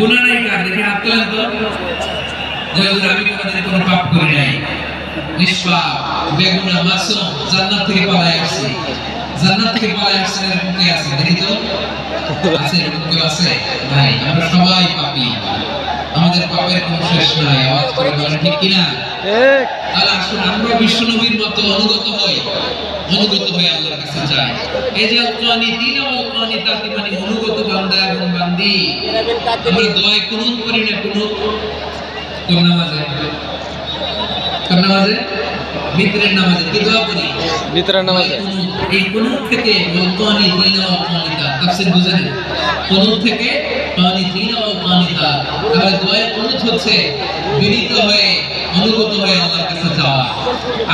গুনাহ নাই কার দেখে হাত তোলেন তো যে আমি কোনো পাপ করি নাই নিষ্পাপ বেগুনা মাসুম জান্নাত থেকে পালায় আসছি জান্নাত থেকে পালায় আসছেন এরকম কে আছে দেখি তো আছে এরকম কেউ আছে ভাই আমরা সবাই পাপী আমাদের পাপের কোনো শেষ নাই আওয়াজ করে বলেন ঠিক কিনা ঠিক তাহলে আসুন আমরা বিশ্বনবীর মতো অনুগত হই আল্লাহর কাছে যাই এই যে কানিতিন ওয়াল কানিতাতি মানে অনুগত বান্দা এবং বান্দি আমরা দোয়া কুনুত করি না কুনুত কোন নামাজে বিতরের নামাজে কি দোয়া করি বিতরের নামাজে এই কুনুত থেকে কানিতিন ওয়াল কানিতা তাফসীর বুঝেন কুনুত থেকে কানিতিন ওয়াল কানিতা তাহলে দোয়া কুনুত হচ্ছে বিনীত হয়ে অনুগত হয়ে আল্লাহর কাছে যাওয়া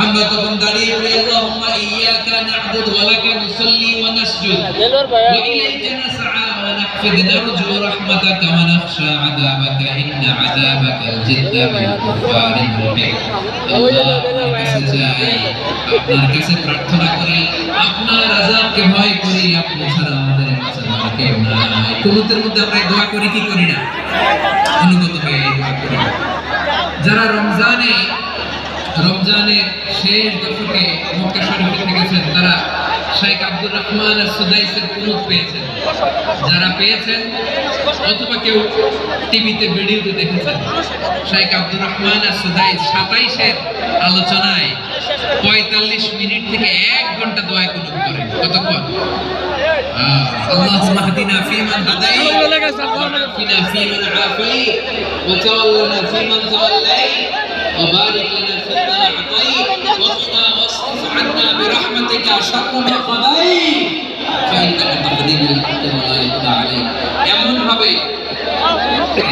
আমরা তখন দাঁড়িয়ে বলি আল্লাহুম্মা ইয়্যাকা না'বুদু ওয়া লাকা নুসাল্লি ওয়া নাসজুদ ওয়া ইলাইকা নাসআ ওয়া নাহফিদ নারজু রাহমাতাকা ওয়া নাখশা আযাবাকা ইন্না আযাবাকাল জিদ্দা বিল কুফারি মুহিত আল্লাহর কাছে যাই আপনার কাছে প্রার্থনা করি আপনার আযাবকে ভয় করি আপনি ছাড়া আমাদের বাঁচানোর কেউ নাই কুনুতের মধ্যে আমরা দোয়া করি কি করি না অনুগত হয়ে দোয়া করি যারা রমজানের শেষ দশকে মক্কা শরীফে থেকেছেন তারা শেখ আব্দুর রহমান আস-সুদাইসের কুনুত পেয়েছেন যারা পেয়েছেন অথবা কেউ টিভিতে ভিডিওতে দেখেছেন শেখ আব্দুর রহমান আস-সুদাইস 27 এর আলোচনায় 45 মিনিট থেকে 1 ঘন্টা দোয়া কুনুত করেন কতক্ষণ اللهم اهدنا فيمن هديت وعافنا فيمن عافيت وتولنا فيمن توليت وبارك لنا فيما اعطيت وقنا واصرف عنا برحمتك شر ما قضيت فانك تقضي بالحق ولا يقضى عليك এমন ভাবে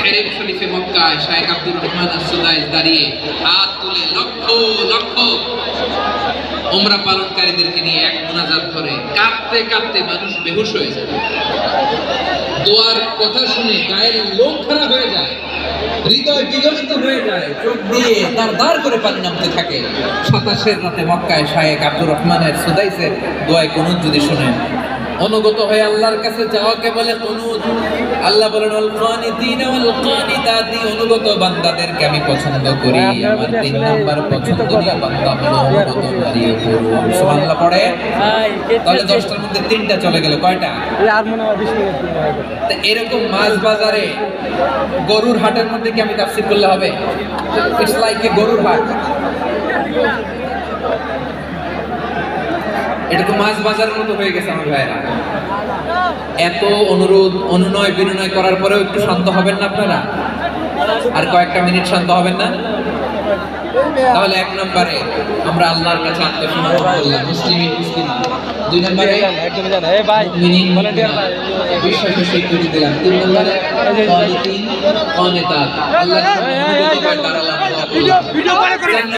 হেরেম শরীফে মক্কায় শেখ আব্দুর রহমান আস-সুদাইস দাঁড়িয়ে হাত তুলে লক্ষ লক্ষ উমরা পালনকারীদেরকে নিয়ে এক মুনাজাত ধরে কাঁদতে কাঁদতে মানুষ বেহুশ হয়ে যায় দোয়ার কথা শুনে গায়ের লোম খারাপ হয়ে যায় হৃদয় বিগলিত হয়ে যায় চোখ দিয়ে দাঁড় করে পানি নামতে থাকে 27 রাতে মক্কায় শেখ আব্দুর রহমানের সুদাইসের দোয়ায় কুনুত যদি শুনেন অনুগত হয়ে আল্লাহর কাছে যাওয়াকে বলে কুনুত আল্লাহ বলেন আল কানিতিন ওয়াল কানিতাতি অনুগত বান্দাদেরকে আমি পছন্দ করি আমার 3 নাম্বার পছন্দনীয় বান্দা হলো অনুগত নারী পুরুষ সুবহানাল্লাহ পড়ে তাহলে 10টার মধ্যে 3টা চলে গেল কয়টা আর মনে হয় 20 মিনিট তো এরকম মাছ বাজারে গরুর হাটের মধ্যে কি আমি তাফসীর করলে হবে ইটস লাইক এ গরুর হাট এটা তো মাছ বাজারের মতো হয়ে গেছে আমার ভাইরা এত অনুরোধ অনুনয় বিনয় করার পরেও একটু শান্ত হবেন না আপনারা আর কয়েকটা মিনিট শান্ত হবেন না তাহলে 1 নম্বরে আমরা আল্লাহর কাছে আত্মসমর্পণ করলাম মুসলিম 2 নম্বরে একদম জানা এই ভাই ভলান্টিয়ার ভাই বিশ্বাসে স্বীকৃতি দিলাম 3 নম্বরে কানিতিন কানিতাত আল্লাহর সাথে দাঁড়ালাম ভিডিও করে